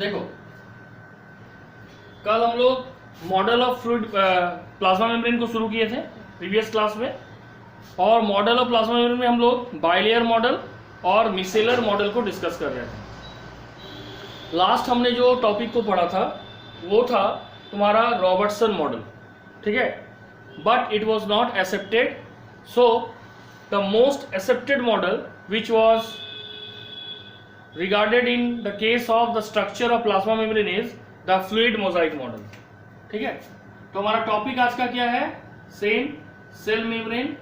देखो, कल हम लोग model of fluid plasma membrane को शुरू किए थे प्रीवियस क्लास में, और मॉडल ऑफ प्लाज्मा मेम्ब्रेन में हम लोग बाइलेयर मॉडल और मिसेलर मॉडल को डिस्कस कर रहे थे। लास्ट हमने जो टॉपिक को पढ़ा था वो था तुम्हारा रॉबर्टसन मॉडल, ठीक है, but it was not accepted. So the most accepted model which was regarded in the case of the structure of plasma membrane is the fluid mosaic model, ठीक है। तो हमारा टॉपिक आज का क्या है? सेम सेल मेम्ब्रेन,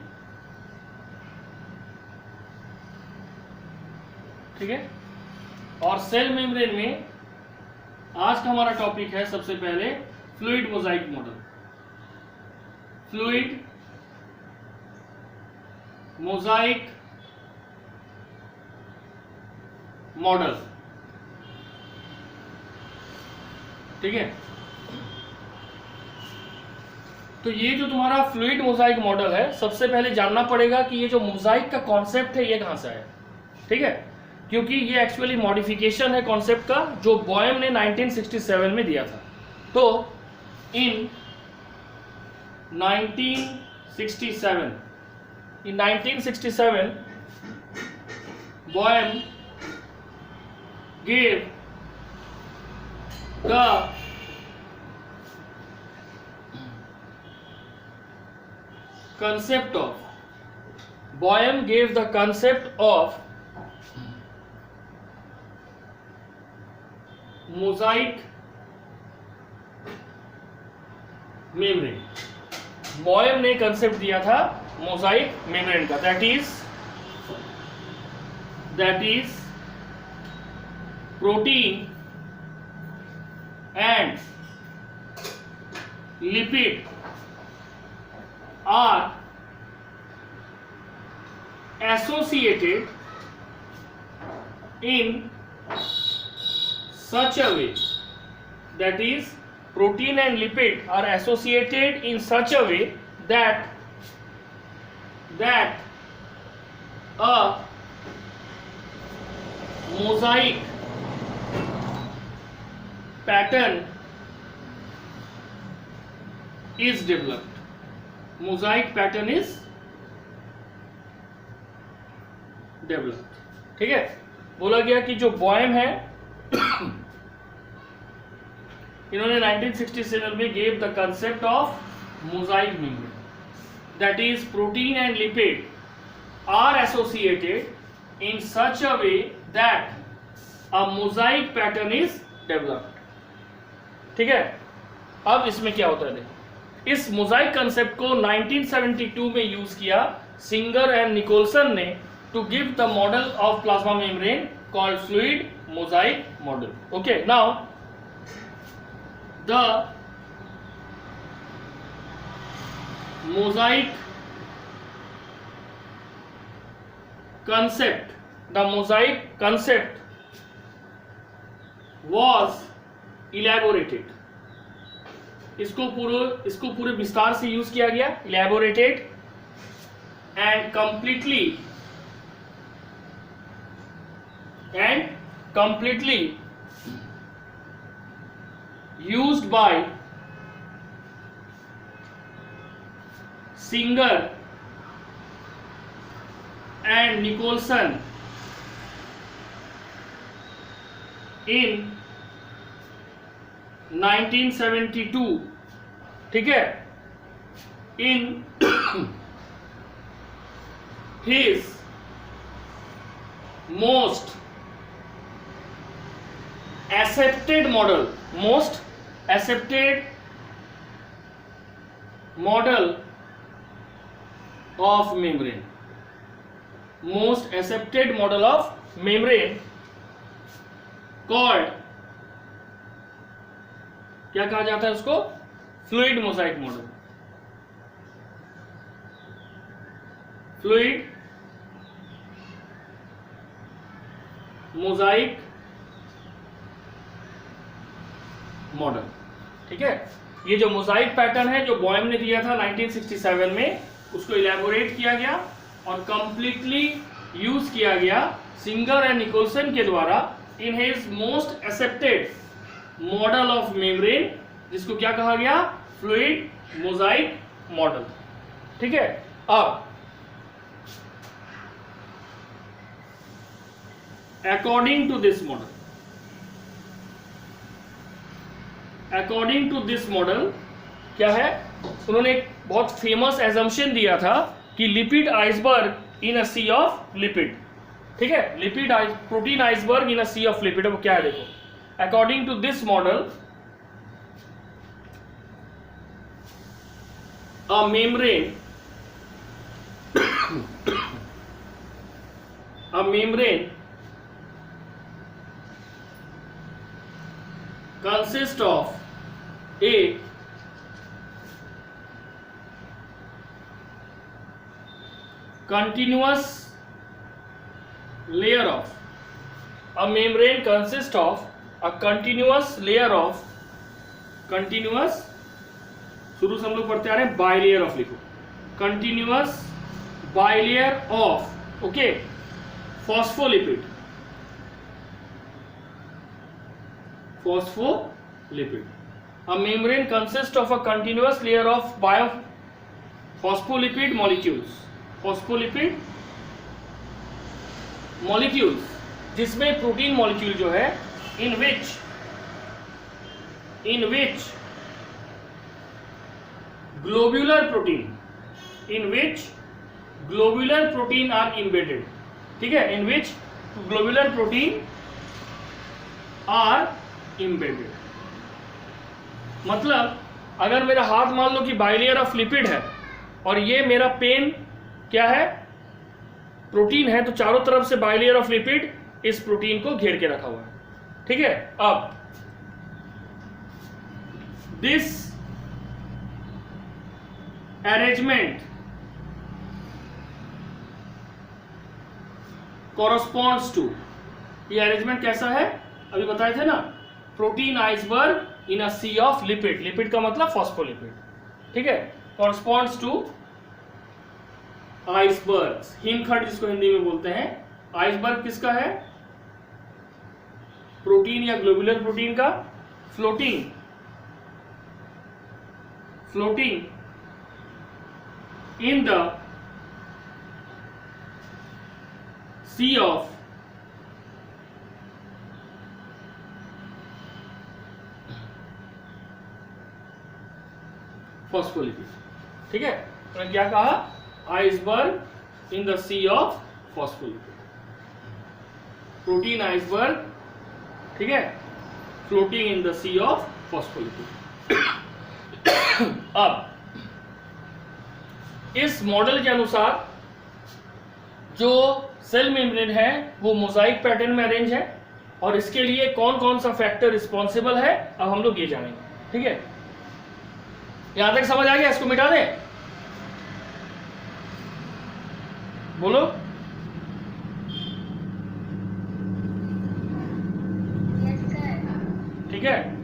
ठीक है। और सेल मेम्ब्रेन में आज का हमारा टॉपिक है सबसे पहले fluid mosaic model. Fluid mosaic model, ठीक है। तो ये जो तुम्हारा फ्लूइड मोजाइक मॉडल है, सबसे पहले जानना पड़ेगा कि ये जो मोजाइक का कॉन्सेप्ट है ये कहां से आया, ठीक है, क्योंकि ये एक्चुअली मॉडिफिकेशन है कॉन्सेप्ट का जो बॉयम ने 1967 में दिया था। तो इन 1967 बॉयम gave the concept of Boehm gave the concept of mosaic membrane। Boehm ने कंसेप्ट दिया था मोजाइक मेम्ब्रेन का, that is protein and lipid are associated in such a way, that is protein and lipid are associated in such a way that a mosaic pattern is developed। Mosaic pattern is developed, ठीक है। बोला गया कि जो बॉयम है इन्होंने 1967 में gave the concept of mosaic membrane, that is protein and lipid are associated in such a way that a mosaic pattern is developed, ठीक है। अब इसमें क्या होता है, देखो, इस मोजाइक कंसेप्ट को 1972 में यूज किया सिंगर एंड निकोलसन ने to give the model of plasma membrane called fluid mosaic model. Okay, now the mosaic concept was elaborated। इसको पूरे विस्तार से यूज किया गया, elaborated and completely used by Singer and Nicolson in 1972, ठीक है। in his most accepted model of membrane, most accepted model of membrane called, क्या कहा जाता है उसको? Fluid mosaic model. Fluid mosaic model, ठीक है। ये जो मोजाइक पैटर्न है जो बॉयम ने दिया था 1967 में, उसको इलैबोरेट किया गया और कंप्लीटली यूज किया गया सिंगर एंड निकोलसन के द्वारा in his most accepted model of membrane, जिसको क्या कहा गया, फ्लूइड मोजाइक मॉडल। ठीक है, अब according to this model, according to this model क्या है, उन्होंने एक बहुत फेमस एजम्पशन दिया था कि lipid iceberg in a sea of lipid. ठीक है, lipid protein iceberg in a sea of lipid. वो क्या है देखो, according to this model a membrane consists of a continuous layer of continuous, शुरू से हम लोग पढ़ते आ रहे हैं, बाइलेयर ऑफ, लिखो continuous bilayer of, okay, phospholipid, a membrane consists of a continuous layer of phospholipid molecules, जिसमें प्रोटीन मॉलिक्यूल जो है, in which globular protein are embedded। ठीक है, in which globular protein are embedded, मतलब अगर मेरा हाथ मान लो कि बाइलेयर ऑफ लिपिड है और ये मेरा पेन क्या है, प्रोटीन है, तो चारों तरफ से बाइलेयर ऑफ लिपिड इस प्रोटीन को घेर के रखा हुआ है। ठीक है, अब दिस arrangement corresponds to, ये अरेंजमेंट कैसा है, अभी बताए थे ना, protein iceberg in a sea of lipid, lipid का मतलब फॉस्फोलिपिड। ठीक है, corresponds to आइसबर्ग, हिमखंड जिसको हिंदी में बोलते हैं। आइसबर्ग किसका है, प्रोटीन या ग्लोबुलर प्रोटीन का, floating in the sea of phospholipid. ठीक है, तो क्या कहा, iceberg in the sea of phospholipid, protein iceberg, ठीक है, floating in the sea of phospholipid. अब इस मॉडल के अनुसार जो सेल मेम्ब्रेन है वो मोजाइक पैटर्न में अरेंज है, और इसके लिए कौन कौन सा फैक्टर रिस्पॉन्सिबल है अब हम लोग ये जानेंगे। ठीक है, यहां तक समझ आ गया, इसको मिटा दें, बोलो। ठीक है,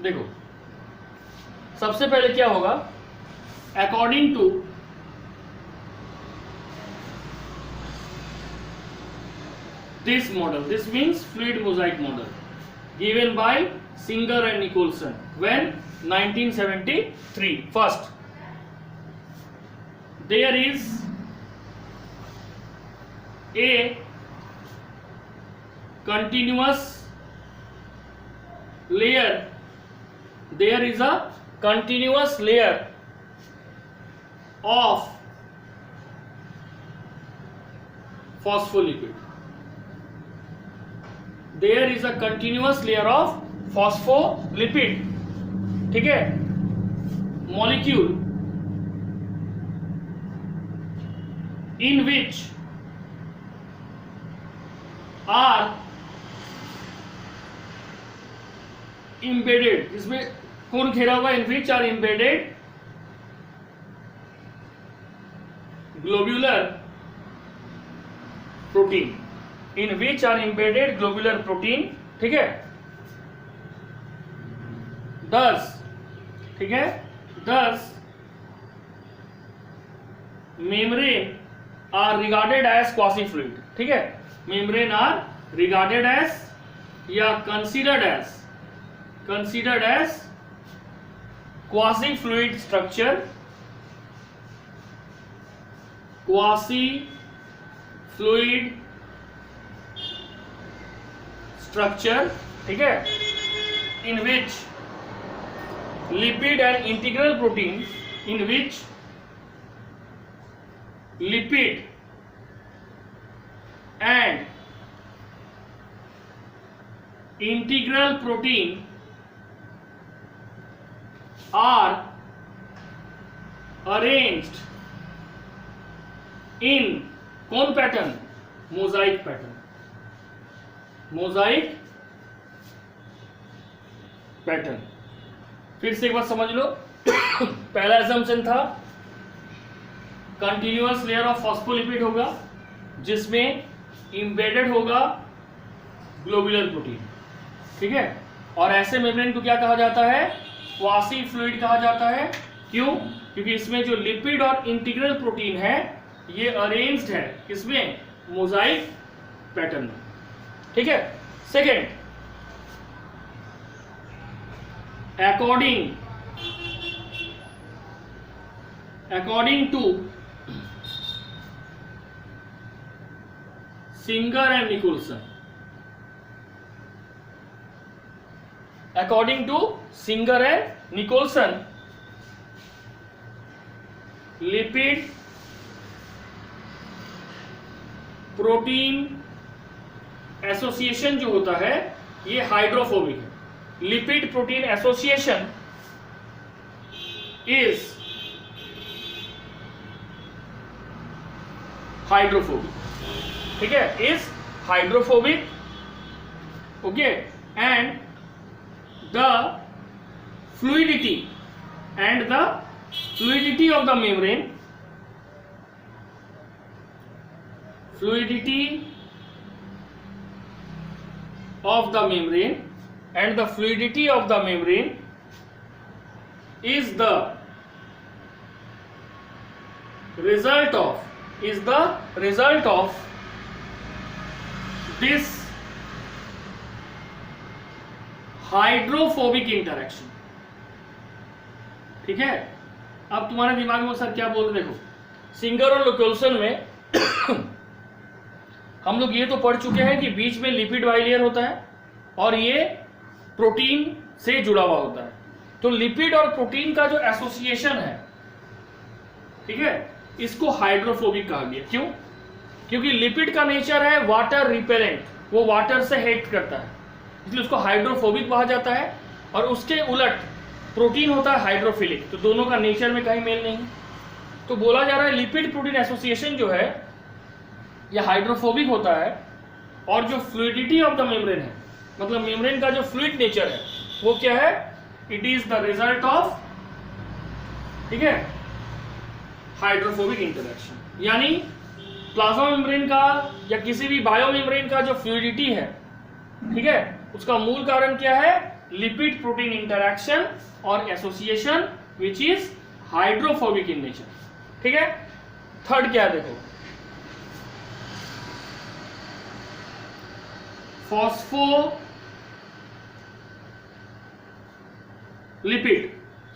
देखो सबसे पहले क्या होगा, according to this model, this means fluid mosaic model given by Singer and Nicolson when 1973। First, there is a continuous layer, there is a continuous layer of phospholipid, there is a continuous layer of phospholipid, ठीक है, molecule in which are embedded, इसमें कौन घेरा हुआ, in which are embedded globular protein, in which are embedded globular protein, ठीक है, thus, ठीक है, thus membrane are regarded as quasi fluid, ठीक है, membrane are regarded as या considered as quasi fluid structure, quasi fluid structure, ठीक है, in which lipid and integral protein, in which lipid and integral protein are arranged in कौन pattern, Mosaic pattern, Mosaic pattern. फिर से एक बार समझ लो, पहला assumption था कंटिन्यूअस लेयर ऑफ फॉस्फोलिपिड होगा जिसमें इंबेडेड होगा ग्लोबुलर प्रोटीन, ठीक है, और ऐसे मेम्ब्रेन को क्या कहा जाता है, क्वासी फ्लूइड कहा जाता है। क्यों? क्योंकि इसमें जो लिपिड और इंटीग्रल प्रोटीन है ये अरेंज्ड है किसमें, मोजाइक पैटर्न में, ठीक है। Second, according to Singer and Nicholson, according to Singer and Nicholson, lipid protein association जो होता है ये हाइड्रोफोबिक है। Lipid protein association is hydrophobic, ठीक है, is hydrophobic, okay, and the fluidity of the membrane, fluidity of the membrane and the fluidity of the membrane is the result of this hydrophobic interaction, ठीक है। अब तुम्हारे दिमाग में sir क्या बोल रहे, देखो सिंगर और निकोल्सन में हम लोग ये तो पढ़ चुके हैं कि बीच में लिपिड बाइलेयर होता है और ये प्रोटीन से जुड़ा हुआ होता है। तो लिपिड और प्रोटीन का जो एसोसिएशन है, ठीक है, इसको हाइड्रोफोबिक कहा गया। क्यों? क्योंकि लिपिड का नेचर है वाटर रिपेलेंट, वो वाटर से हेट करता है, इसलिए उसको हाइड्रोफोबिक कहा जाता है। और उसके उलट प्रोटीन होता है हाइड्रोफिलिक, तो दोनों का नेचर में कहीं मेल नहीं। तो बोला जा रहा है लिपिड प्रोटीन एसोसिएशन जो है यह हाइड्रोफोबिक होता है, और जो फ्लूइडिटी ऑफ द मेम्ब्रेन है, मतलब मेम्ब्रेन का जो फ्लूइड नेचर है वो क्या है, it is the result of, ठीक है, हाइड्रोफोबिक इंटरेक्शन। यानी प्लाज्मा मेम्ब्रेन का या किसी भी बायो मेम्ब्रेन का जो फ्लूइडिटी है, ठीक है, उसका मूल कारण क्या है, लिपिड प्रोटीन इंटरेक्शन और association which is hydrophobic in nature, ठीक है। थर्ड क्या है, देखो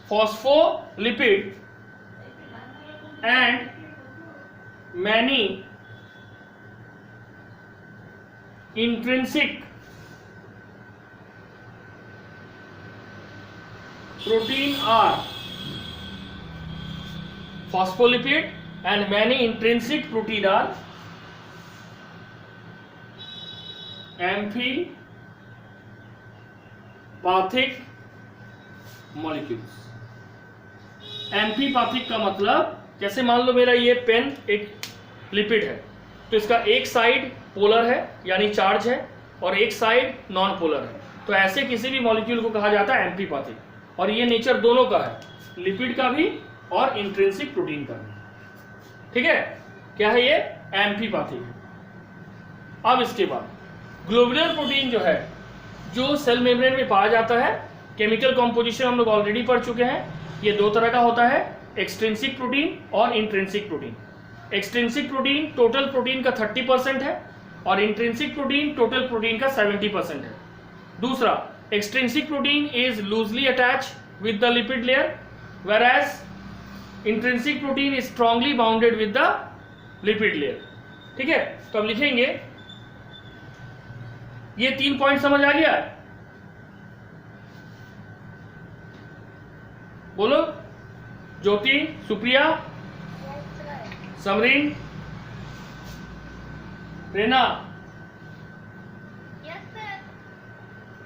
phospholipid and many intrinsic protein are phospholipid and many intrinsic protein are amphipathic molecules. Amphipathic का मतलब, जैसे मान लो मेरा ये पेन एक लिपिड है, तो इसका एक साइड पोलर है यानी चार्ज है और एक साइड नॉन पोलर है, तो ऐसे किसी भी मॉलिक्यूल को कहा जाता है एम्फीपैथिक। और ये नेचर दोनों का है, लिपिड का भी और इंट्रिंसिक प्रोटीन का भी, ठीक है, क्या है ये, एम्फीपैथी है। अब इसके बाद ग्लोबुलर प्रोटीन जो है, जो सेल मेम्ब्रेन में पाया जाता है, केमिकल कॉम्पोजिशन हम लोग ऑलरेडी पढ़ चुके हैं। ये दो तरह का होता है, एक्सट्रिंसिक प्रोटीन और intrinsic protein. Extrinsic protein total protein का 30% है और इंट्रिंसिक प्रोटीन टोटल प्रोटीन का 70% है। दूसरा, extrinsic protein is loosely attach with the lipid layer, whereas intrinsic protein is strongly bounded with the lipid layer. ठीक है, तो अब लिखेंगे, ये 3 पॉइंट समझ आ गया? बोलो, ज्योति, सुप्रिया, समरीन, रेना,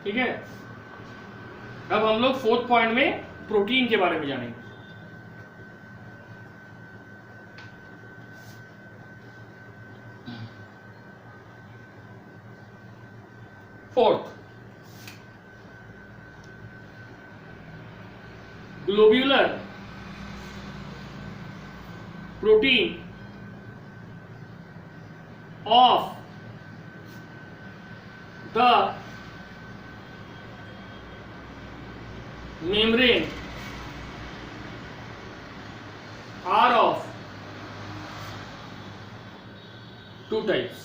ठीक है। अब हम लोग 4th पॉइंट में प्रोटीन के बारे में जानेंगे। Fourth, globular protein of the membrane are of 2 types।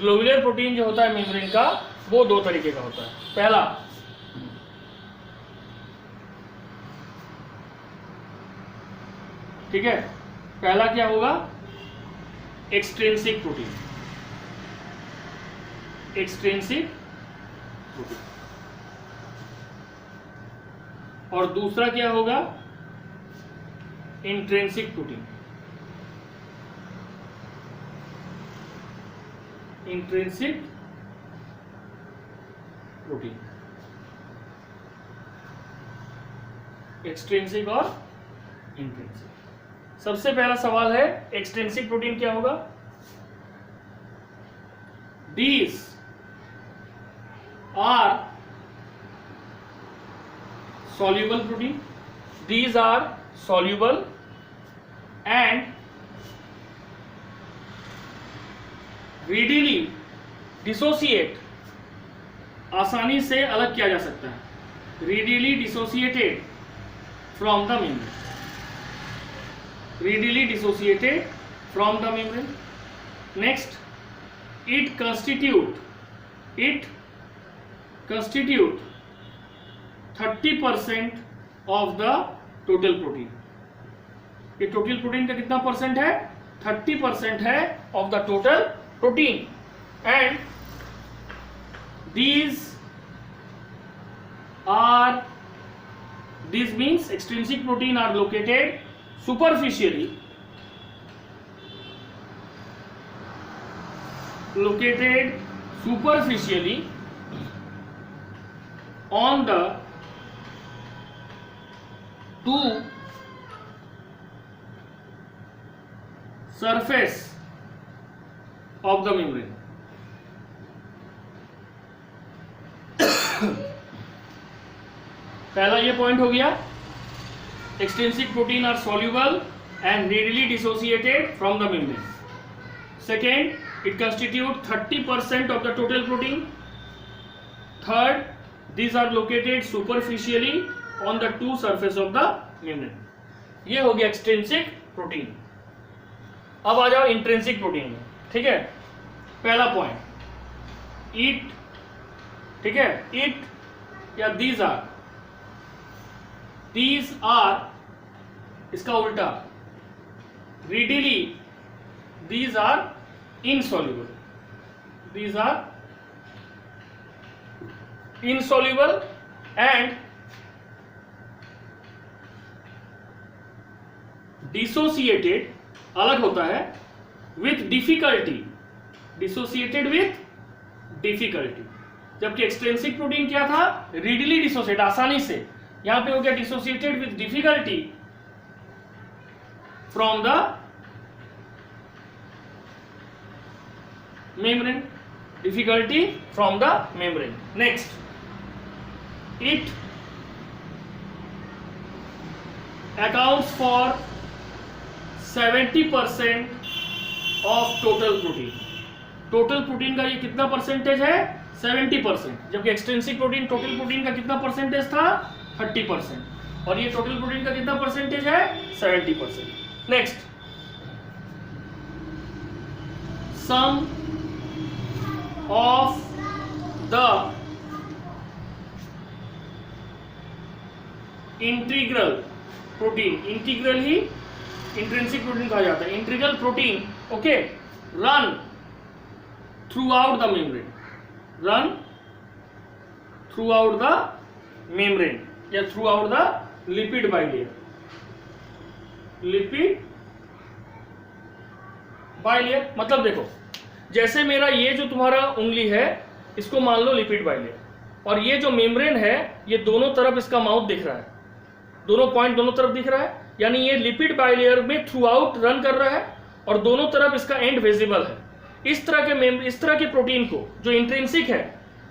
Globular protein जो होता है मेम्ब्रेन का, वो 2 तरीके का होता है। पहला, ठीक है, पहला क्या होगा, एक्सट्रिंसिक प्रोटीन। Extrinsic protein. और दूसरा क्या होगा, intrinsic protein. Intrinsic protein, extrinsic और इंट्रिंसिक। सबसे पहला सवाल है, एक्सट्रिंसिक प्रोटीन क्या होगा? These are soluble protein. These are soluble and readily dissociate, आसानी से अलग किया जा सकता है। readily dissociated from the membrane, readily dissociated from the membrane. Next, it constitute 30% of the total protein। ये टोटल प्रोटीन का कितना परसेंट है? 30% है of the total protein। and these means extrinsic protein are located superficially on the 2 surface of the membrane। पहला ये point हो गया, extrinsic protein are soluble and readily dissociated from the membrane। Second, it constitute 30% of the total protein। Third, these are located superficially on the 2 surface of the membrane। ये हो गया extrinsic protein. अब आ जाओ intrinsic protein में। ठीक है, पहला point, it, ठीक है, इट या these are, इसका उल्टा, readily, these are insoluble, and dissociated, अलग होता है, with difficulty, dissociated with difficulty। जबकि एक्सट्रिंसिक प्रोटीन क्या था, readily dissociate, आसानी से। यहां पे हो गया dissociated with difficulty from the membrane, difficulty from the membrane। Next, it accounts for 70% of total protein. Total protein का ये कितना परसेंटेज है? 70%, जबकि एक्सट्रिंसिक प्रोटीन टोटल प्रोटीन का कितना परसेंटेज था? 30%, और ये टोटल प्रोटीन का कितना परसेंटेज है? 70%। Next, some of the integral protein, integral ही इंट्रिंसिक प्रोटीन कहा जाता है, integral protein, okay, run throughout the membrane, run throughout the membrane या throughout the lipid bilayer, lipid bilayer. मतलब देखो, जैसे मेरा ये जो तुम्हारा उंगली है, इसको मान लो लिपिड बाइलेयर, और ये जो मेम्ब्रेन है, ये दोनों तरफ इसका माउथ दिख रहा है, दोनों पॉइंट दोनों तरफ दिख रहा है, यानी ये लिपिड बाइलेयर में थ्रू आउट रन कर रहा है और दोनों तरफ इसका एंड विजिबल है। इस तरह के प्रोटीन को जो इंट्रिंसिक है,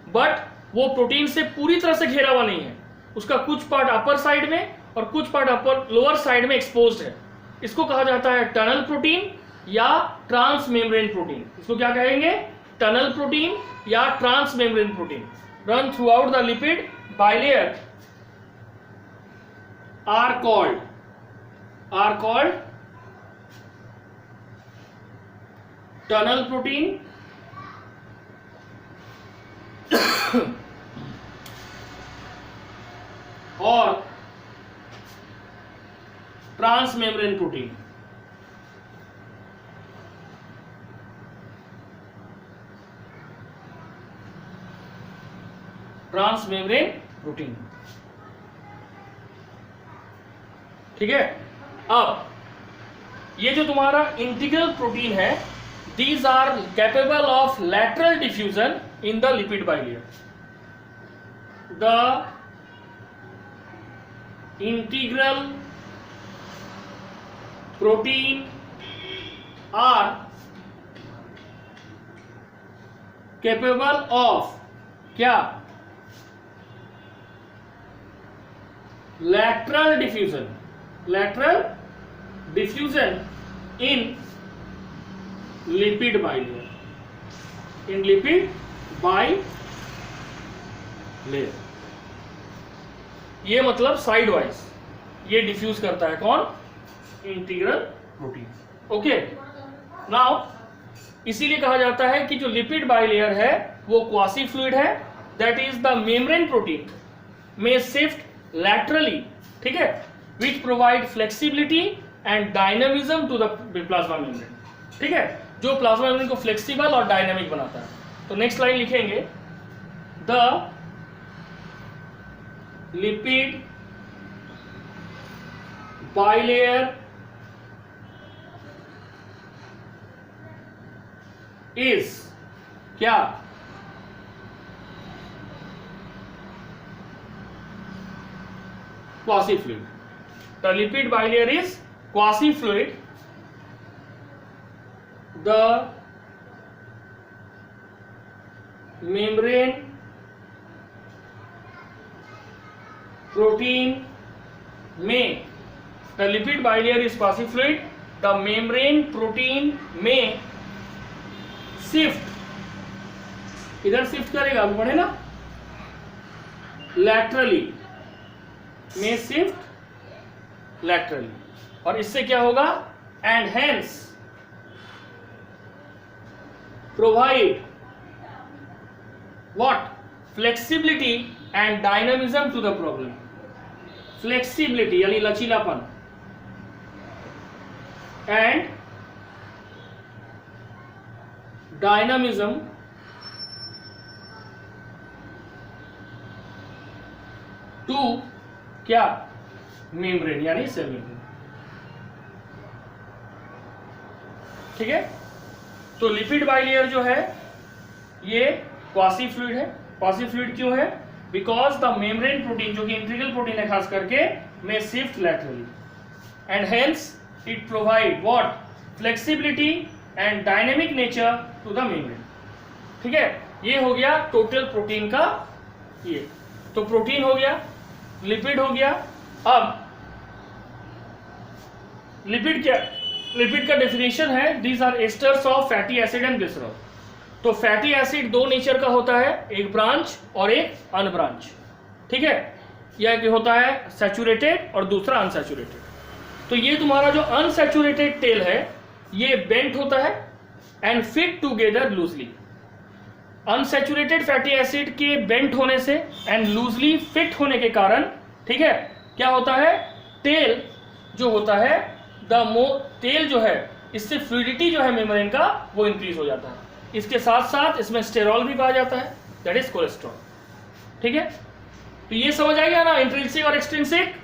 बट वो प्रोटीन से पूरी तरह से घिरा हुआ नहीं है, उसका कुछ पार्ट अपर साइड में और कुछ पार्ट अपर लोअर साइड में एक्सपोज्ड है, इसको कहा जाता है टनल प्रोटीन या ट्रांस मेम्ब्रेन प्रोटीन। इसको क्या कहेंगे? टनल प्रोटीन या trans membrane protein. Run throughout the lipid bilayer are called tunnel protein और transmembrane protein। ट्रांसमेम्ब्रेन प्रोटीन, ठीक है। अब ये जो तुम्हारा इंटीग्रल प्रोटीन है, these are capable of lateral diffusion in the lipid bilayer. The integral protein are capable of क्या? lateral diffusion in lipid bilayer, in lipid bilayer। ये मतलब साइड वाइज ये डिफ्यूज करता है कौन? Integral protein, okay. नाउ इसीलिए कहा जाता है कि जो लिपिड बाइलेयर है वो क्वासी फ्लूइड है, that is the membrane protein में शिफ्ट laterally, ठीक है, which provide flexibility and dynamism to the plasma membrane, ठीक है, जो प्लाज्मा मेम्ब्रेन को फ्लेक्सिबल और डायनामिक बनाता है। तो नेक्स्ट लाइन लिखेंगे, द लिपिड बाइलेयर इज क्या? quasi fluid। The lipid bilayer is quasi fluid। The membrane protein may, the lipid bilayer is quasi fluid, the membrane protein may shift, इधर shift करेगा, पढ़े ना, laterally में shift laterally, और इससे क्या होगा? And hence provide what? Flexibility and dynamism to the problem. Flexibility यानी लचीलापन, एंड डायनामिज्म टू क्या? मेम्ब्रेन यानी सेल मेम्ब्रेन, ठीक है। तो लिपिड बाइलेयर जो है ये क्वासी फ्लूइड है। क्वासी फ्लूइड क्यों है? बिकॉज द मेम्ब्रेन प्रोटीन, जो कि इंटीग्रल प्रोटीन है खास करके, में shift laterally, and hence it provide what? Flexibility and dynamic nature to the membrane, ठीक है। ये हो गया टोटल प्रोटीन का, ये तो प्रोटीन हो गया, लिपिड हो गया। अब लिपिड क्या? लिपिड का डेफिनेशन है these are esters of fatty acid and glycerol. तो फैटी एसिड दो नेचर का होता है, एक ब्रांच और एक अनब्रांच, ठीक है। यह होता है सैचुरेटेड और दूसरा अनसैचुरेटेड। तो ये तुम्हारा जो अनसैचुरेटेड टेल है ये बेंट होता है and fit together loosely. Unsaturated fatty acid के बेंट होने से एंड लूजली फिट होने के कारण, ठीक है, क्या होता है, टेल जो होता है तेल जो है इससे फ्लूइडिटी जो है मेम्ब्रेन का वो इंक्रीज हो जाता है। इसके साथ साथ इसमें स्टेरॉल भी पाया जाता है, दैट इज कोलेस्ट्रॉल, ठीक है। तो ये समझ आ गया ना, इंट्रिंसिक और एक्सट्रिंसिक।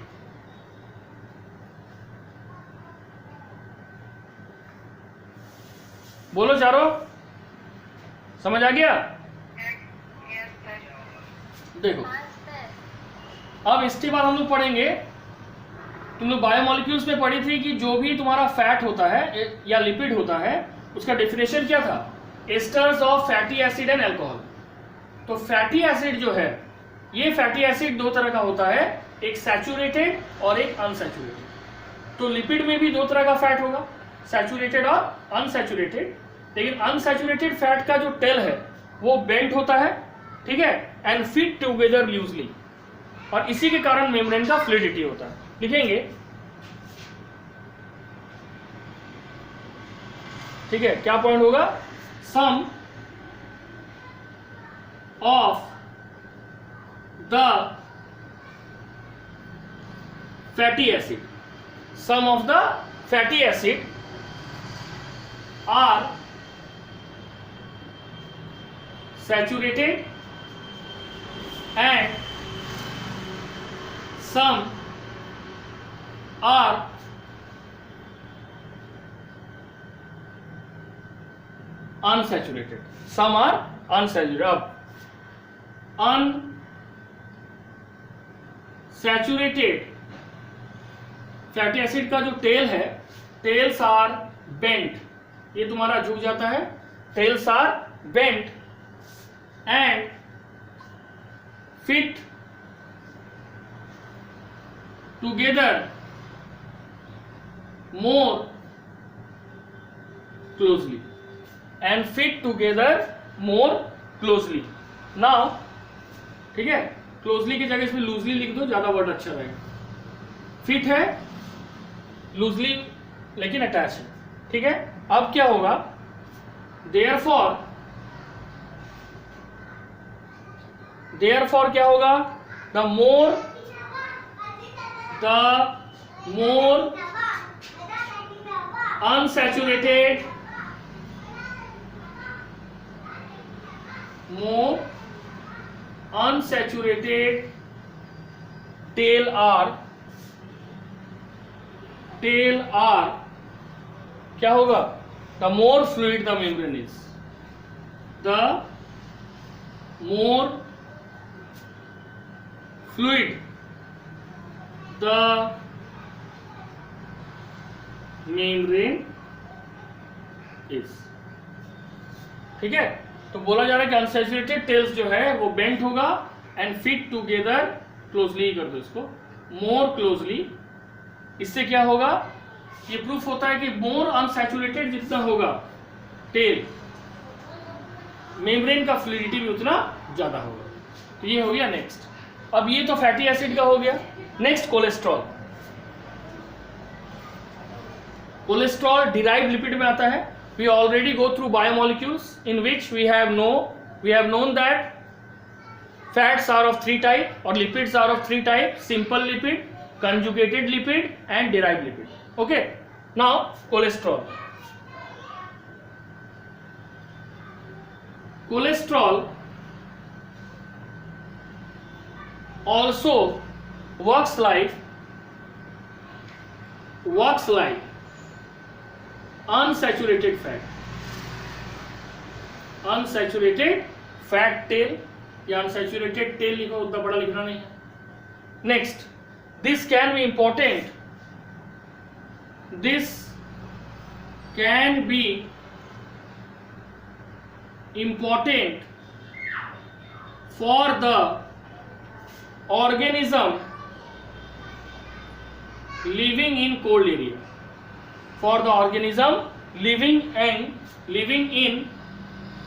बोलो चारों, समझ आ गया? देखो अब इसके बाद हम लोग पढ़ेंगे, तुम लोग बायोमोलिक्यूल्स में पढ़ी थी कि जो भी तुम्हारा फैट होता है या लिपिड होता है उसका डेफिनेशन क्या था, asters of fatty acid and alcohol. तो फैटी एसिड जो है, ये फैटी एसिड दो तरह का होता है, एक सैचुरेटेड और एक अनसैचुरेटेड। तो लिपिड में भी दो तरह का फैट होगा, सैचुरेटेड और अनसैचुरेटेड। लेकिन अनसैचुरेटेड फैट का जो टेल है वो बेंट होता है, ठीक है, एंड फिट टुगेदर लूजली, और इसी के कारण मेम्ब्रेन का फ्लूइडिटी होता है। लिखेंगे, ठीक है, क्या पॉइंट होगा, some of the fatty acid, some of the fatty acid are saturated and some are unsaturated, some are unsaturated। अब unsaturated फैटी एसिड का जो टेल है, टेल्स आर बेंट, ये तुम्हारा झुक जाता है, tails are bent and fit together more closely, and fit together more closely। now ठीक है, closely की जगह इसमें loosely लिख दो, ज्यादा वर्ड अच्छा रहेगा। फिट है, लूजली लेकिन अटैच है, ठीक है। अब क्या होगा, therefore क्या होगा, the more unsaturated tail are क्या होगा, the more fluid the membrane is, the more fluid the membrane is, ठीक है। तो बोला जा रहा है कि अनसैचुरेटेड टेल्स जो है वो बेंट होगा एंड फिट टुगेदर क्लोजली, कर दो इसको मोर क्लोजली। इससे क्या होगा, ये प्रूफ होता है कि मोर अनसैचुरेटेड जितना होगा टेल, मेम्ब्रेन का फ्लूइडिटी भी उतना ज्यादा होगा। तो ये हो गया नेक्स्ट। अब ये तो फैटी एसिड का हो गया, next cholesterol. Cholesterol derived lipid में आता है। We already go through biomolecules in which we have known that fats are of 3 type और lipids are of 3 type, simple lipid, conjugated lipid and derived lipid. Okay, now cholesterol also works like unsaturated fat tail या unsaturated tail लिखो, उतना बड़ा लिखना नहीं है। Next, this can be important for the organism living in cold area, for the organism living in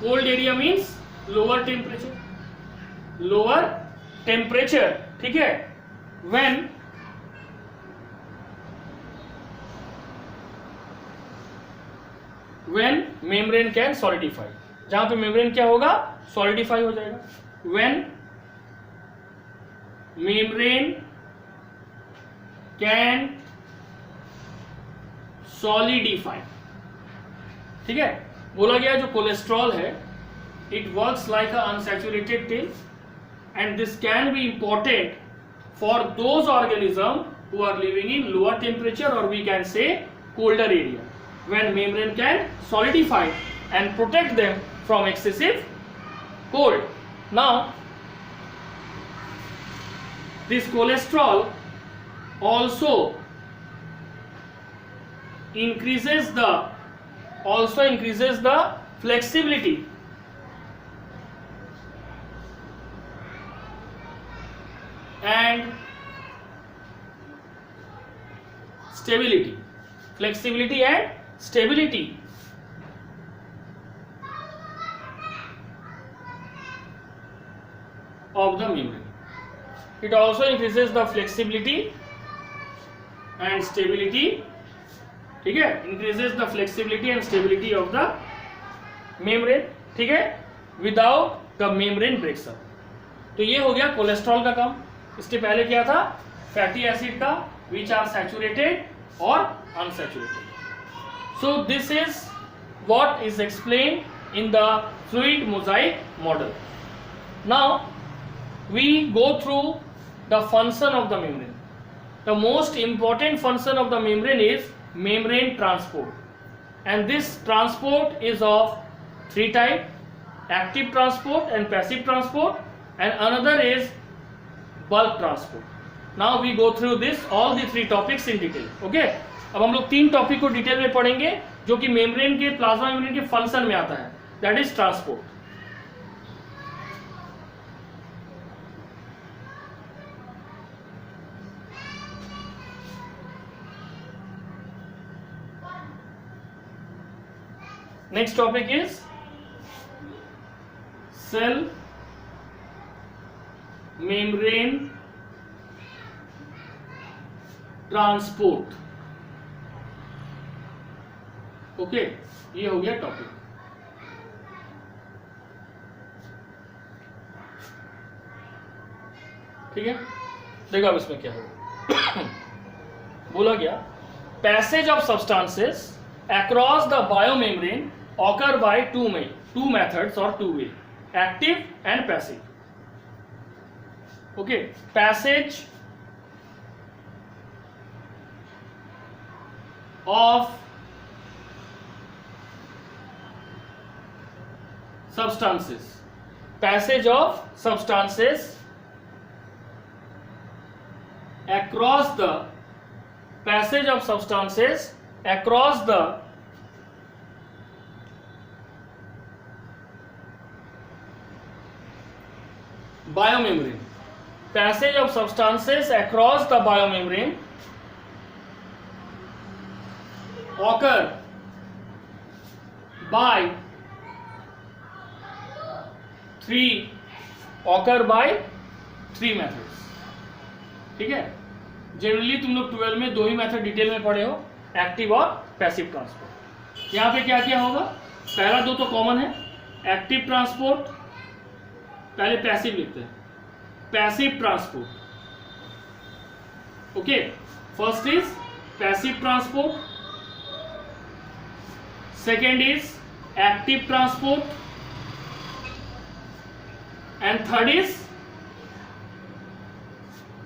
cold area means lower temperature, ठीक है. when membrane can solidify, जहां पे membrane क्या होगा, solidify हो जाएगा. when membrane can solidify, ठीक है. बोला गया जो कोलेस्ट्रॉल है, it works like a unsaturated tail and this can be important for those organisms who are living in lower temperature or we can say colder area, when membrane can solidify and protect them from excessive cold. Now this cholesterol also increases the flexibility and stability of the membrane. It also increases the flexibility and stability, ठीक है, increases the flexibility and stability of the membrane, ठीक है, without the membrane breaks up. तो ये हो गया cholesterol का काम. इसके पहले क्या था, फैटी एसिड का, which are saturated or unsaturated. So this is what is explained in the fluid mosaic model. Now we go through the function of the membrane. The most important function of the membrane is membrane transport, and this transport is of three types: active transport and passive transport, and another is bulk transport. Now we go through this all the three topics in detail. Okay, अब हम लोग तीन topic को detail में पढ़ेंगे जो कि membrane के, प्लाज्मा मेम्ब्रेन के फंक्शन में आता है, that is transport. Next topic is cell membrane transport. Okay, ये हो गया टॉपिक. ठीक है, देखो अब इसमें क्या होगा. बोला गया passage of substances across the biomembrane occur by two methods or two way, active and passive. Okay, passage of substances across the biomembrane. Passage of substances across the biomembrane occur by three methods. ठीक है, generally तुम लोग 12 में दो ही method detail में पढ़े हो, active और पैसिव ट्रांसपोर्ट. यहाँ पे क्या क्या होगा, पहला दो तो कॉमन है, एक्टिव ट्रांसपोर्ट, पहले पैसिव लिखते हैं, passive transport. Okay, first is passive transport, second is active transport, and third is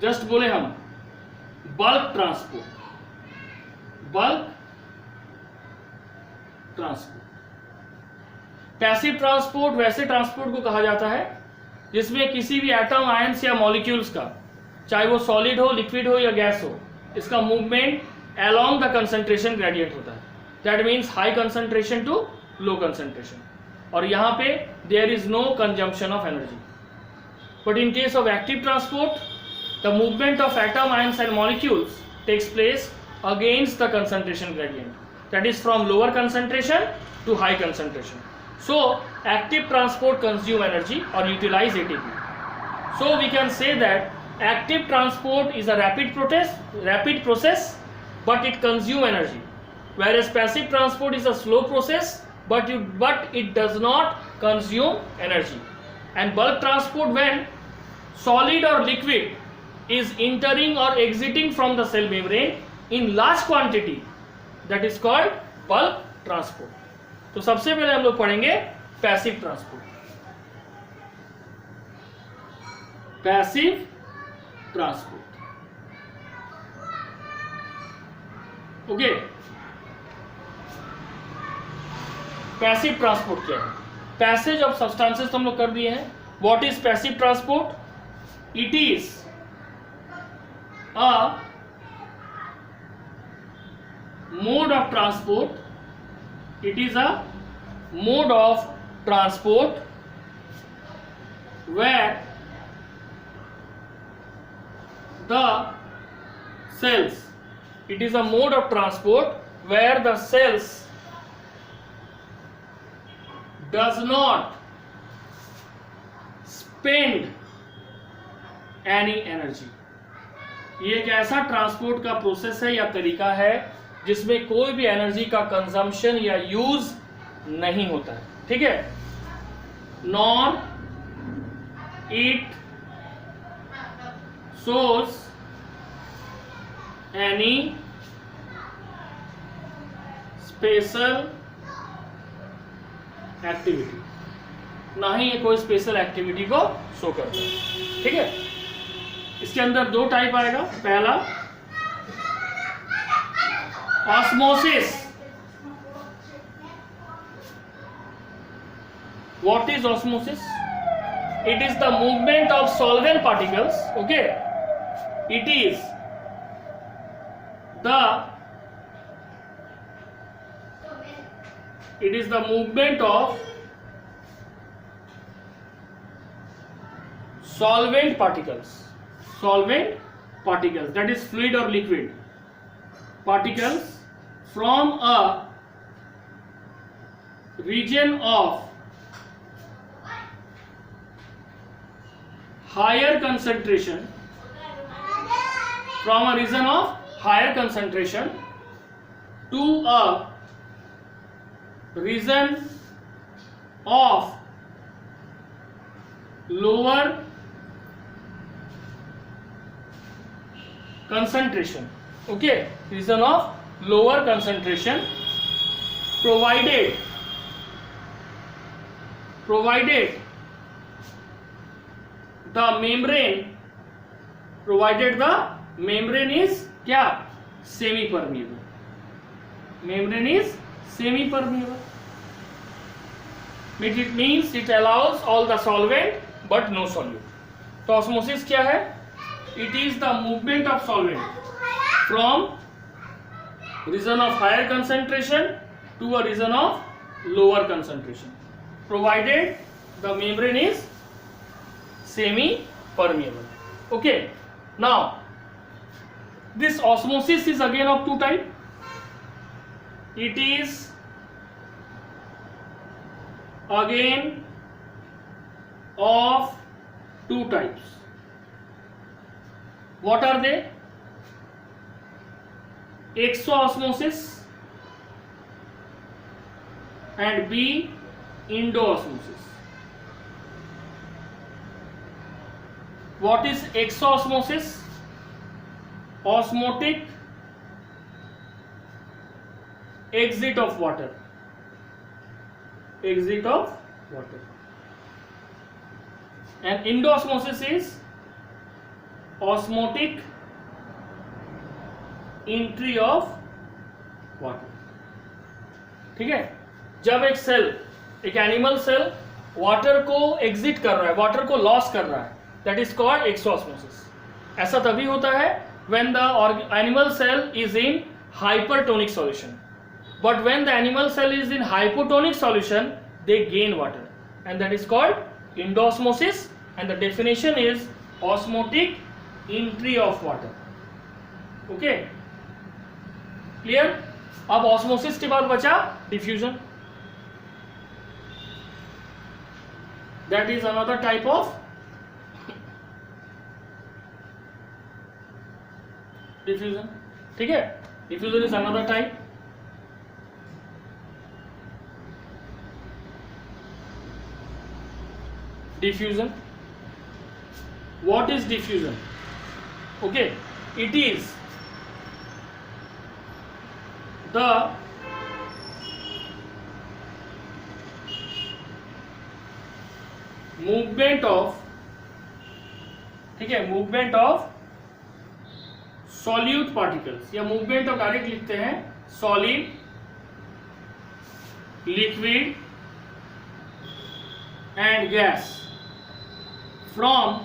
just बोले हम बल्क ट्रांसपोर्ट. पैसिव ट्रांसपोर्ट वैसे ट्रांसपोर्ट को कहा जाता है जिसमें किसी भी एटम, आयंस या मॉलिक्यूल्स का, चाहे वो सॉलिड हो, लिक्विड हो या गैस हो, इसका movement along the concentration gradient होता है. That means high concentration to low concentration, और यहाँ पे there is no consumption of energy. But in case of active transport, the movement of atom, ions and molecules takes place against the concentration gradient. that is from lower concentration to high concentration. So active transport consume energy or utilize ATP. So we can say that active transport is a rapid process, but it consume energy, whereas passive transport is a slow process, but it does not consume energy. And bulk transport, when solid or liquid is entering or exiting from the cell membrane in large quantity, that is called bulk transport. तो सबसे पहले हम लोग पढ़ेंगे passive transport. Passive transport, okay. Passive transport क्या है? Passage of substances तो हम लोग कर दिए हैं. What is passive transport? It is a mode of transport. It is a mode of transport where the cells, it is a mode of transport where the cells does not spend any energy. ये एक ऐसा transport का process है या तरीका है जिसमें कोई भी एनर्जी का कंजम्पशन या यूज नहीं होता है. ठीक है. Nor it source any special activity. ना ही ये कोई स्पेशल एक्टिविटी को शो करता है. ठीक है. इसके अंदर दो टाइप आएगा. पहला osmosis. What is osmosis? It is the movement of solvent particles. Okay. It is the movement of solvent particles. That is fluid or liquid particles from a region of higher concentration to a region of lower concentration. Okay, region of lower concentration, provided the membrane is क्या? Semi permeable. Membrane is semi permeable. It means it allows all the solvent but no solute. तो osmosis क्या है? It is the movement of solvent from region of higher concentration to a region of lower concentration, provided the membrane is semi permeable. Okay. Now this osmosis is again of two type. It is again of two types. What are they? Exoosmosis and B, endoosmosis. What is exoosmosis? Osmotic exit of water. And endoosmosis is osmotic entry of water. ठीक है. जब एक animal cell water को exit कर रहा है, water को loss कर रहा है, दैट इज कॉल्ड एक्सोस्मोसिस. ऐसा तभी होता है when the animal cell is in hypertonic solution, but when the animal cell is in hypotonic solution they gain water, and that is called endosmosis, and the definition is osmotic entry of water. Okay. Clear? अब osmosis के बाद बचा diffusion, that is another type of diffusion. ठीक है, diffusion is another type. Diffusion. What is diffusion? Okay, it is the movement of, ठीक है, movement of solute particles, या movement of direct लिखते हैं solid, liquid and gas from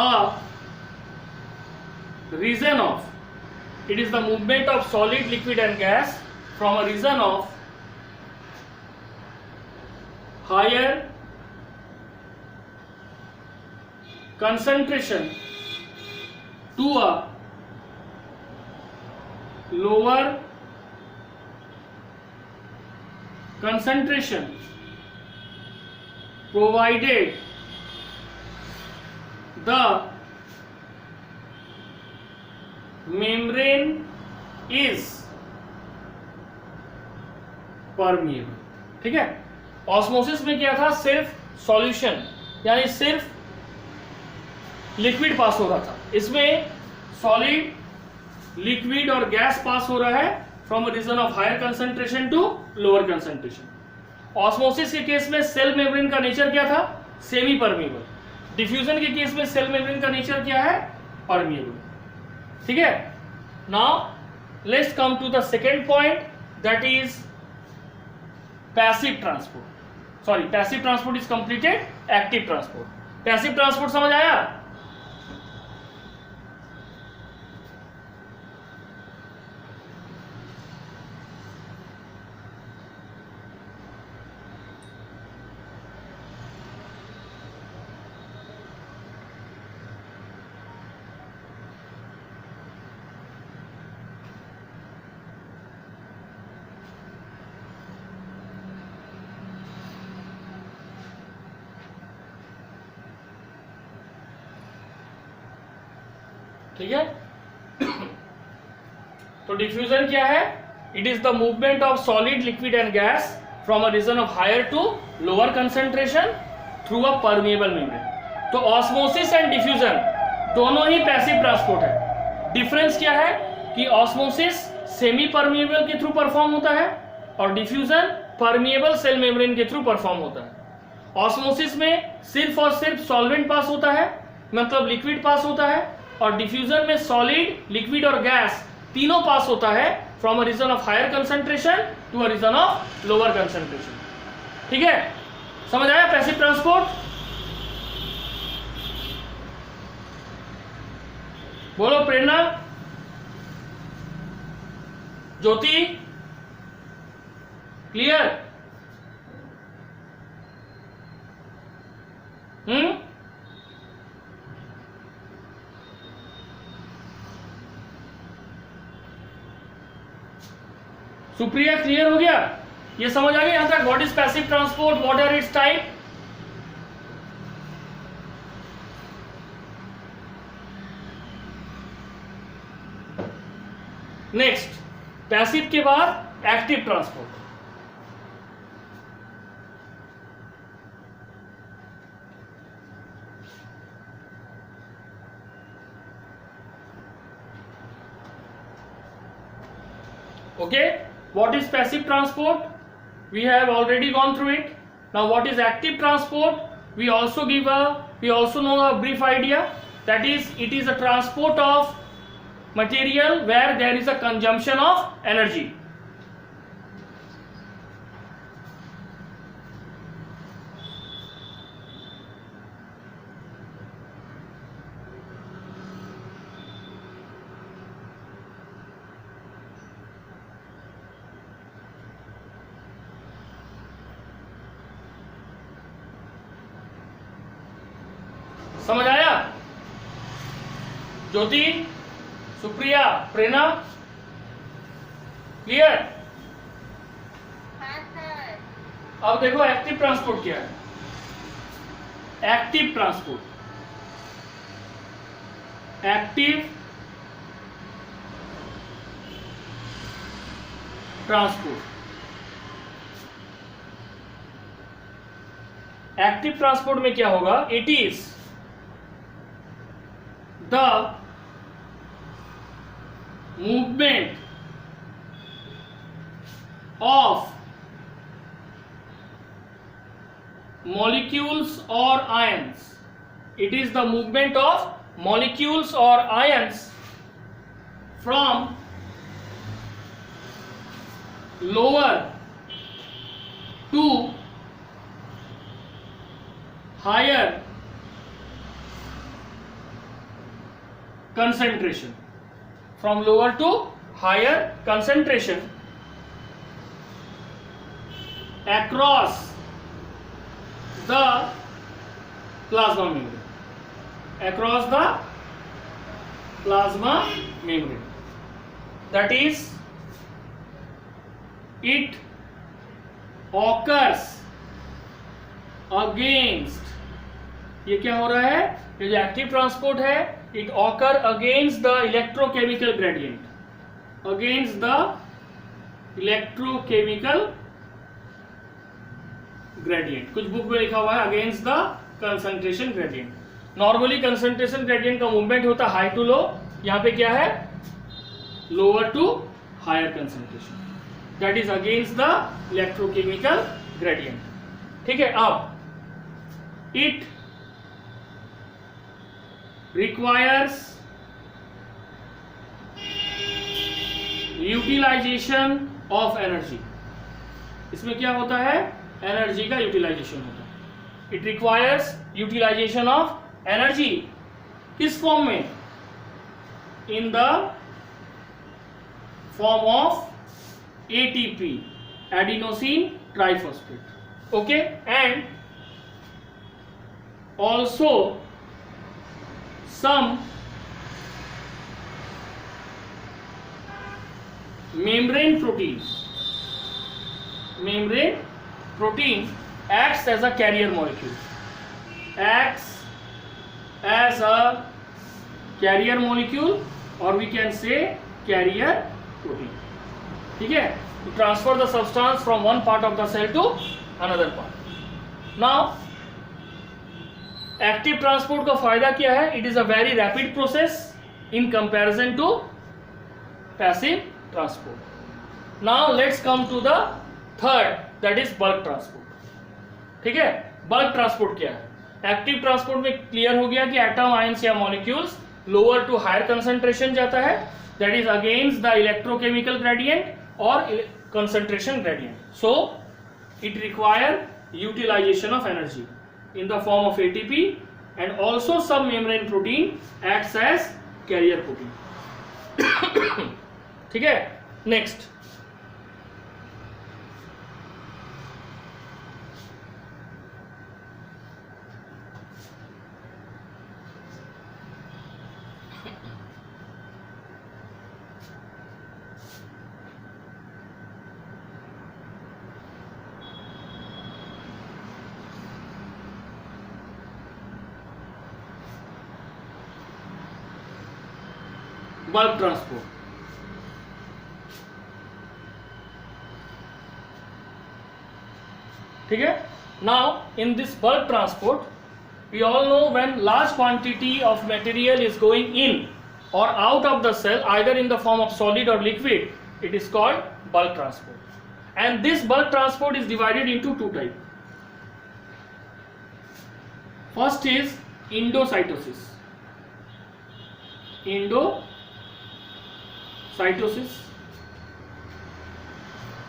a region of, it is the movement of solid, liquid and gas from a region of higher concentration to a lower concentration, provided the membrane is permeable। ठीक है, osmosis में क्या था, सिर्फ solution यानी सिर्फ liquid पास हो रहा था, इसमें सॉलिड, लिक्विड और गैस पास हो रहा है from region of higher concentration to lower concentration. Osmosis के केस में सेल मेम्ब्रेन का नेचर क्या था, सेमी परमिएबल। डिफ्यूजन के केस में सेल मेम्ब्रेन का नेचर क्या है, परमिएबल। ठीक है, now let's come to the second point, that is passive transport. Sorry, passive transport is completed, active transport. Passive transport समझ आया? ठीक है, तो डिफ्यूजन क्या है, it is the movement of solid, liquid and gas from a region of higher to lower concentration through a permeable membrane. तो osmosis and diffusion दोनों ही पैसिव ट्रांसपोर्ट है। डिफरेंस क्या है कि ऑस्मोसिस सेमी परमिएबल के थ्रू परफॉर्म होता है और डिफ्यूजन परमिएबल सेल मेम्ब्रेन के थ्रू परफॉर्म होता है। ऑस्मोसिस में सिर्फ और सिर्फ सॉल्वेंट पास होता है, मतलब लिक्विड पास होता है, और डिफ्यूजन में सॉलिड, लिक्विड और गैस तीनों पास होता है from a region of higher concentration to a region of lower concentration. ठीक है, समझ आया पैसिव ट्रांसपोर्ट? बोलो प्रेरणा, ज्योति, क्लियर? सुप्रिया, क्लियर हो गया? ये समझ आ गया यहां तक? What is passive transport, what are its type? Next, passive के बाद active transport. Okay, what is passive transport? We have already gone through it. Now what is active transport? We also know a brief idea, that is, it is a transport of material where there is a consumption of energy. समझ आया? ज्योति, सुप्रिया, प्रेरणा, clear? हाँ sir. अब देखो active transport क्या है. Active transport, active transport, active transport में क्या होगा? It is the movement of molecules or ions. It is the movement of molecules or ions from lower to higher concentration. From lower to higher concentration across the plasma membrane, across the plasma membrane. That is, it occurs against, ये क्या हो रहा है? ये जो active transport है, it occur against the electrochemical gradient, against the electrochemical gradient. कुछ book में लिखा हुआ है against the concentration gradient. Normally concentration gradient का मूवमेंट होता है हाई टू लो, यहां पे क्या है? Lower to higher concentration. That is against the electrochemical gradient. ठीक है. अब it requires utilization of energy. इसमें क्या होता है? एनर्जी का यूटिलाइजेशन होता है. It requires utilization of energy. किस फॉर्म में? In the form of ATP, adenosine triphosphate. Okay. And also some membrane proteins. Membrane protein acts as a carrier molecule, acts as a carrier molecule, or we can say carrier protein. ठीक है. To transfer the substance from one part of the cell to another part. Now active transport का फायदा क्या है? It is a very rapid process in comparison to passive transport. Now let's come to the third, that is bulk transport. ठीक है. Bulk transport क्या है? Active transport में clear हो गया कि एटम, आयंस या molecules lower to higher concentration जाता है. That is against the electrochemical gradient और concentration gradient. So it require utilization of energy in the form of ATP, and also some membrane protein acts as carrier protein. ठीक है. Next, bulk transport. ठीक है. Now in this bulk transport, we all know when large quantity of material is going in or out of the cell, either in the form of solid or liquid, it is called bulk transport. And this bulk transport is divided into two types. First is endocytosis. Endocytosis.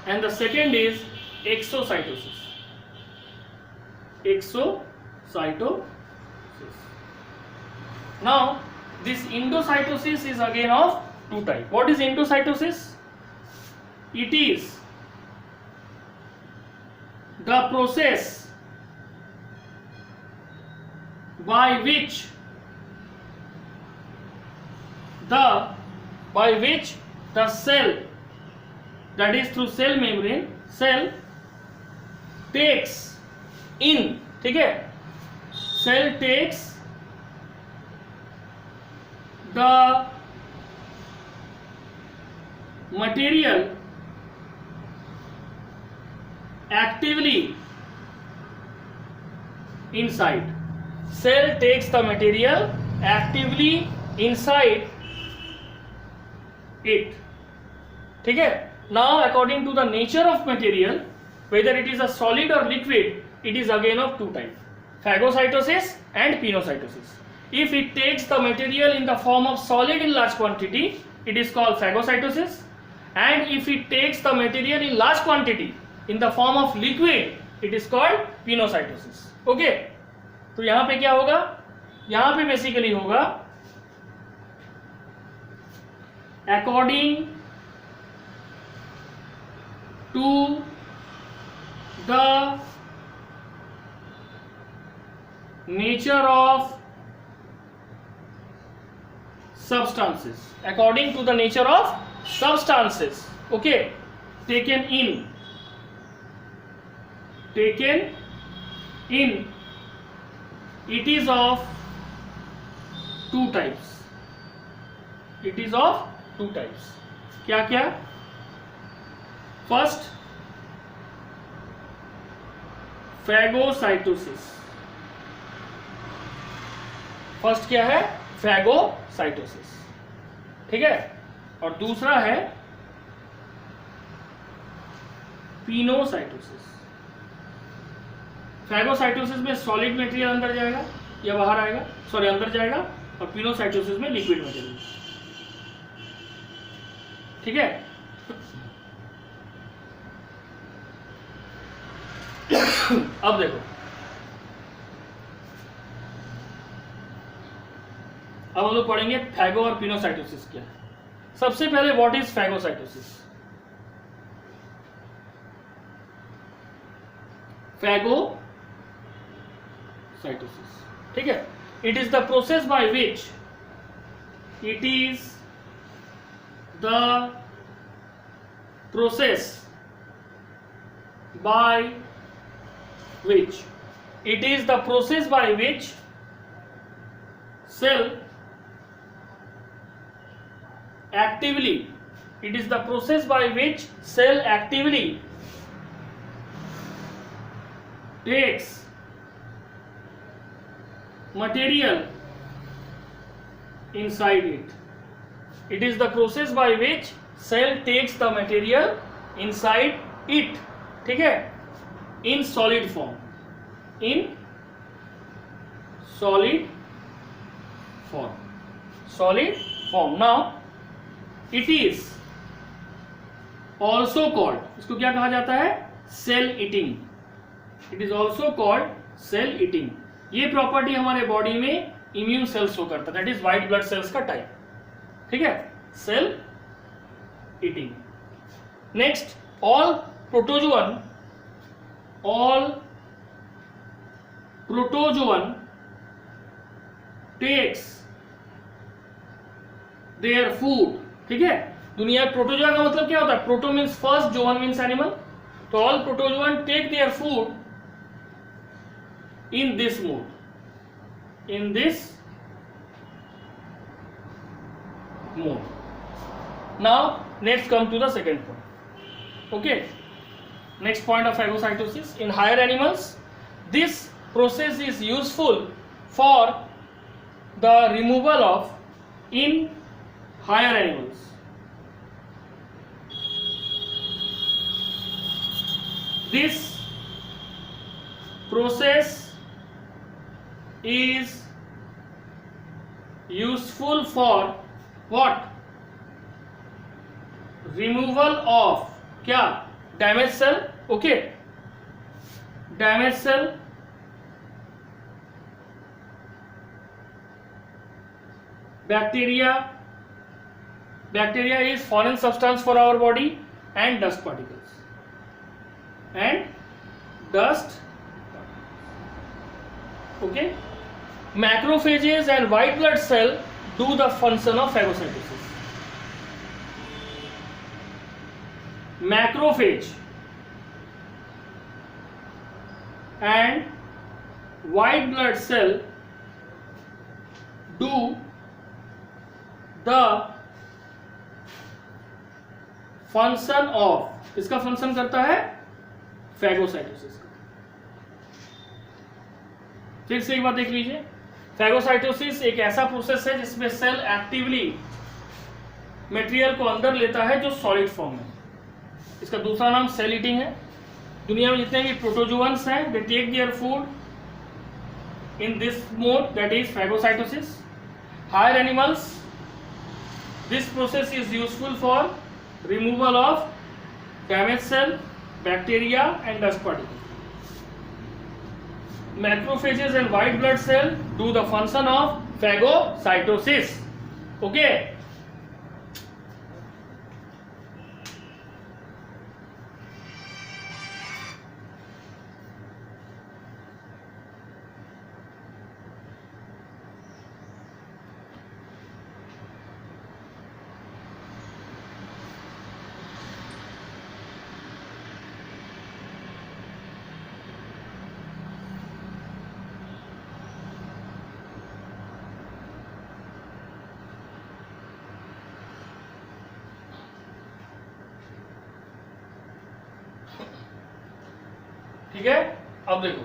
And the second is exocytosis. Exocytosis. Now this endocytosis is again of two types. What is endocytosis? It is the process by which the cell that is through cell membrane, cell takes in, ठीक है, cell takes the material actively inside. Cell takes the material actively inside it. ठीक है. Now according to the nature of material, whether it is a solid or liquid, it is again of two types, phagocytosis and pinocytosis. If it takes the material in the form of solid in large quantity, it is called phagocytosis, and if it takes the material in large quantity in the form of liquid, it is called pinocytosis. Okay, तो यहाँ पे क्या होगा, यहाँ पे basically होगा according to the nature of substances, according to the nature of substances, okay, taken in, it is of two types, it is of two types. क्या क्या? फर्स्ट फैगोसाइटोसिस, फर्स्ट क्या है? फैगोसाइटोसिस, ठीक है, और दूसरा है पिनोसाइटोसिस. फैगोसाइटोसिस में सॉलिड मटेरियल अंदर जाएगा या बाहर आएगा, सॉरी अंदर जाएगा, और पिनोसाइटोसिस में लिक्विड मटेरियल. ठीक है, अब देखो, अब हम लोग पढ़ेंगे फैगो और पिनोसाइटोसिस क्या है. सबसे पहले व्हाट इज फैगोसाइटोसिस? फैगोसाइटोसिस, ठीक है, it is the process by which, it is the process by which, it is the process by which cell actively, it is the process by which cell actively takes material inside it. It is the process by which cell takes the material inside it, ठीक है, in solid form, in solid form, solid form. Now it is also called, इसको क्या कहा जाता है? Cell eating. It is also called cell eating. ये property हमारे body में इम्यून सेल्स शो करता है, that is white blood cells का टाइप, ठीक है, cell eating. Next, all protozoan takes their food, ठीक है. दुनिया में प्रोटोजोआ का मतलब क्या होता है? Proto means first, zoan means animal. तो all protozoan take their food in this mode, in this mode. Now let's come to the second point. Okay, next point of phagocytosis. In higher animals, this process is useful for the removal of, in higher animals, this process is useful for what? Removal of क्या? Damaged cell. Okay, damaged cell, bacteria is foreign substance for our body, and dust particles, okay. Macrophages and white blood cell do the function of phagocytosis. macrophage and white blood cell do the function of, इसका function करता है phagocytosis का। फिर से एक बात देख लीजिए, फैगोसाइटोसिस एक ऐसा प्रोसेस है जिसमें सेल एक्टिवली मटेरियल को अंदर लेता है जो सॉलिड फॉर्म है। इसका दूसरा नाम सेल ईटिंग है। दुनिया में जितने भी प्रोटोजोअन्स हैं, they take their food in this mode, that is phagocytosis. Higher animals, this process is useful for removal of damaged cell, bacteria and dust particles. Macrophages and white blood cell do the function of phagocytosis. Okay. ठीक है, अब देखो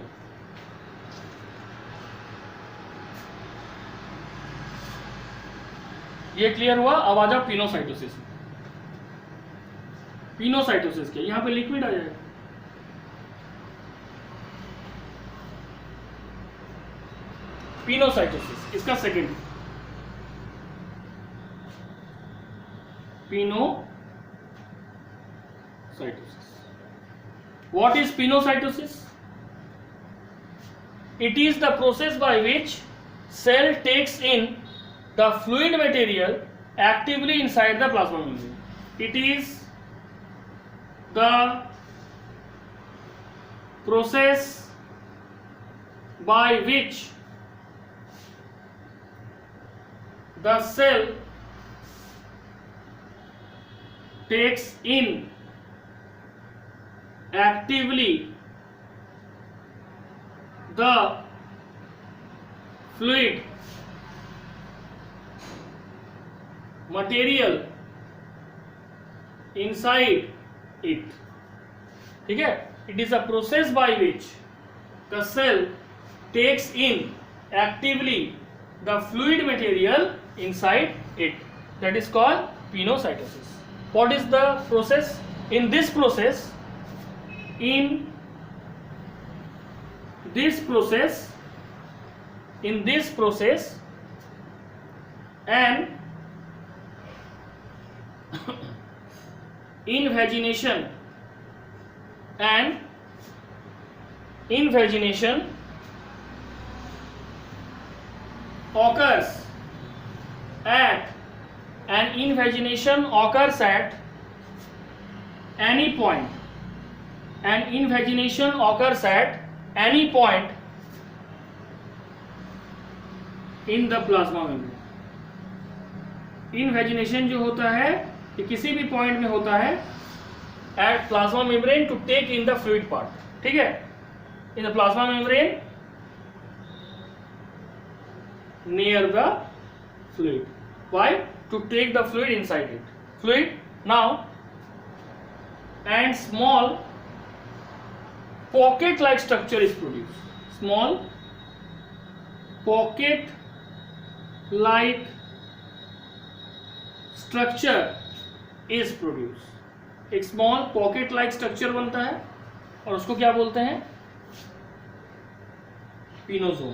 ये clear हुआ। अब आ जाओ pinocytosis. Pinocytosis के यहां पे लिक्विड आ जाएगा। पिनोसाइटोसिस इसका second, pinocytosis. What is pinocytosis? It is the process by which cell takes in the fluid material actively inside the plasma membrane. It is the process by which the cell takes in actively the fluid material inside it. ठीक है, it is a process by which the cell takes in actively the fluid material inside it. That is called pinocytosis. What is the process? In this process, in this process an invagination occurs at any point. An invagination occurs at any point in the plasma membrane. Invagination जो होता है ये किसी भी point में होता है at plasma membrane to take in the fluid part. ठीक है, in the plasma membrane near the fluid. Why? To take the fluid inside it. Fluid now and small pocket like structure is produced. Small pocket like structure is produced. एक small pocket like structure बनता है और उसको क्या बोलते हैं? Pinosome.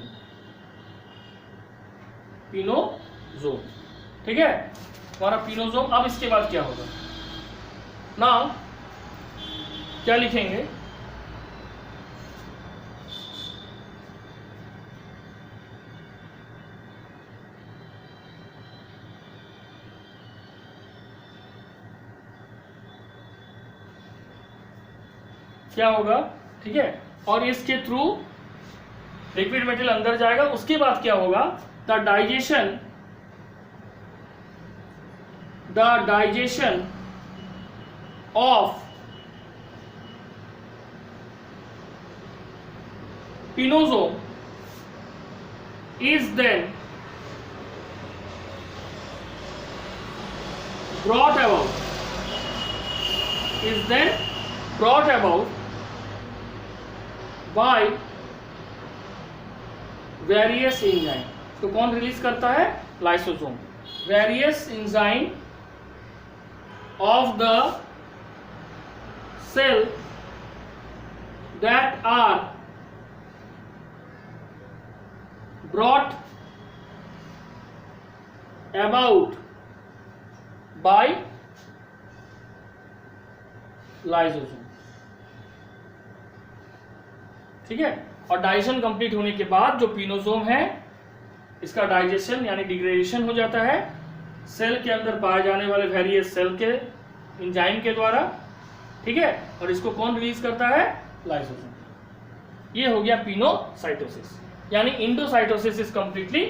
Pinosome, ठीक है, हमारा पिनोसोम। अब इसके बाद क्या होगा? नाउ क्या लिखेंगे? क्या होगा? ठीक है, और इसके थ्रू लिक्विड मेटेरियल अंदर जाएगा। उसके बाद क्या होगा? The digestion of pinosome is then brought about by various enzyme. तो कौन रिलीज करता है? Lysosome. Various enzyme of the cell that are brought about by lysosome. ठीक है. और डाइजेशन कंप्लीट होने के बाद जो पिनोसोम है इसका डाइजेशन यानी डिग्रेडेशन हो जाता है सेल के अंदर पाए जाने वाले वेरियस सेल के एंजाइम के द्वारा. ठीक है. और इसको कौन रिलीज करता है? लाइसोसोम. ये हो गया पिनोसाइटोसिस. यानी endocytosis is completely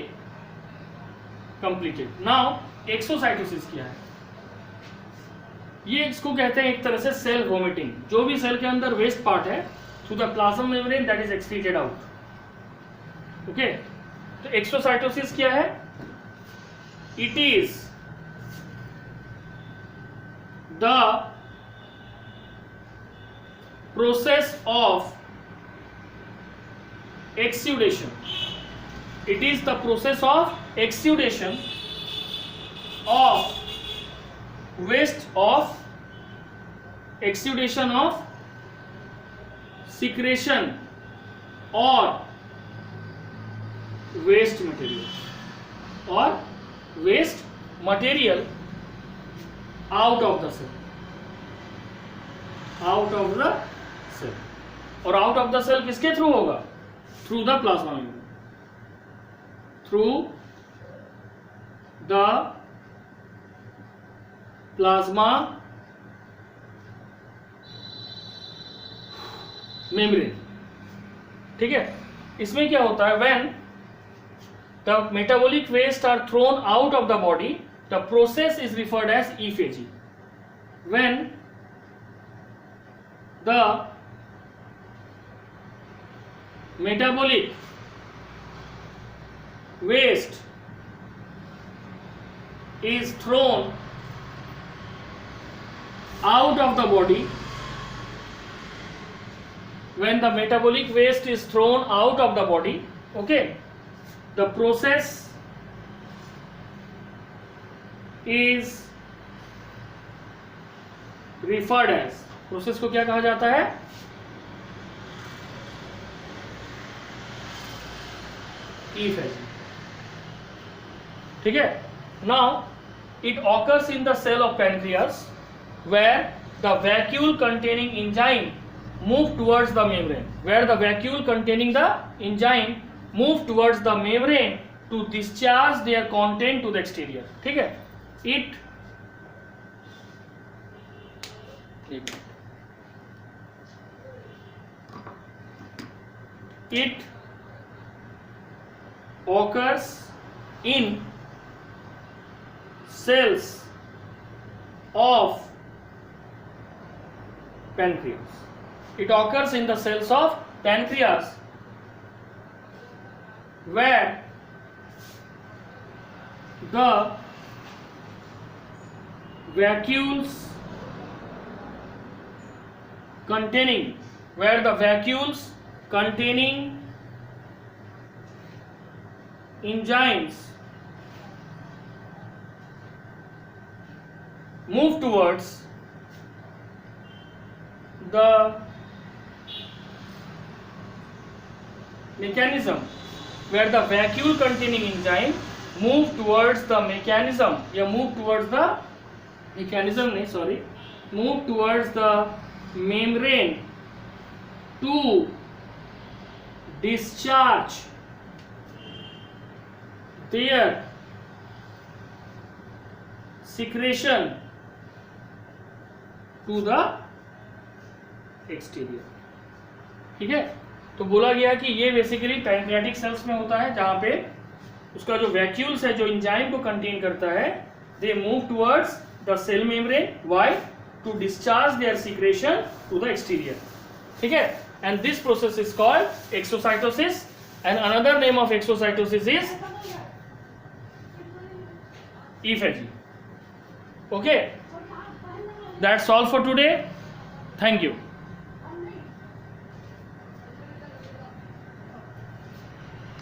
completed. Now exocytosis क्या है? ये इसको कहते हैं एक तरह से सेल वोमिटिंग. जो भी सेल के अंदर वेस्ट पार्ट है through the plasma membrane that is excreted out. Okay. तो एक्सोसाइटोसिस क्या है? It is the process of exudation. It is the process of exudation of waste of exudation of secretion or waste material out of the cell. और out of the cell किसके through होगा? Through the plasma membrane. Through the plasma membrane. ठीक है. इसमें क्या होता है? When the metabolic waste are thrown out of the body the process is referred as ephagy. When the metabolic waste is thrown out of the body, when the metabolic waste is thrown out of the body, okay, the process is referred as, process को क्या कहा जाता है? ईफेजी. ठीक है. Now it occurs in the cell of pancreas where the vacuole containing enzyme move towards the membrane, to discharge their content to the exterior. ठीक है. It occurs in cells of pancreas. It occurs in the cells of pancreas where the vacuoles containing enzymes move towards the mechanism where the vacuole containing enzyme move towards the mechanism move towards the membrane to discharge their secretion to the exterior. ठीक है. तो बोला गया कि ये basically pancreatic sales में होता है जहां पे उसका जो वैक्यूल्स है जो एंजाइम को कंटेन करता है they move towards the cell membrane. Why? To discharge their secretion to the exterior. ठीक है. and this process is called exocytosis, and another name of exocytosis is ephagy. Okay, that's all for today. Thank you.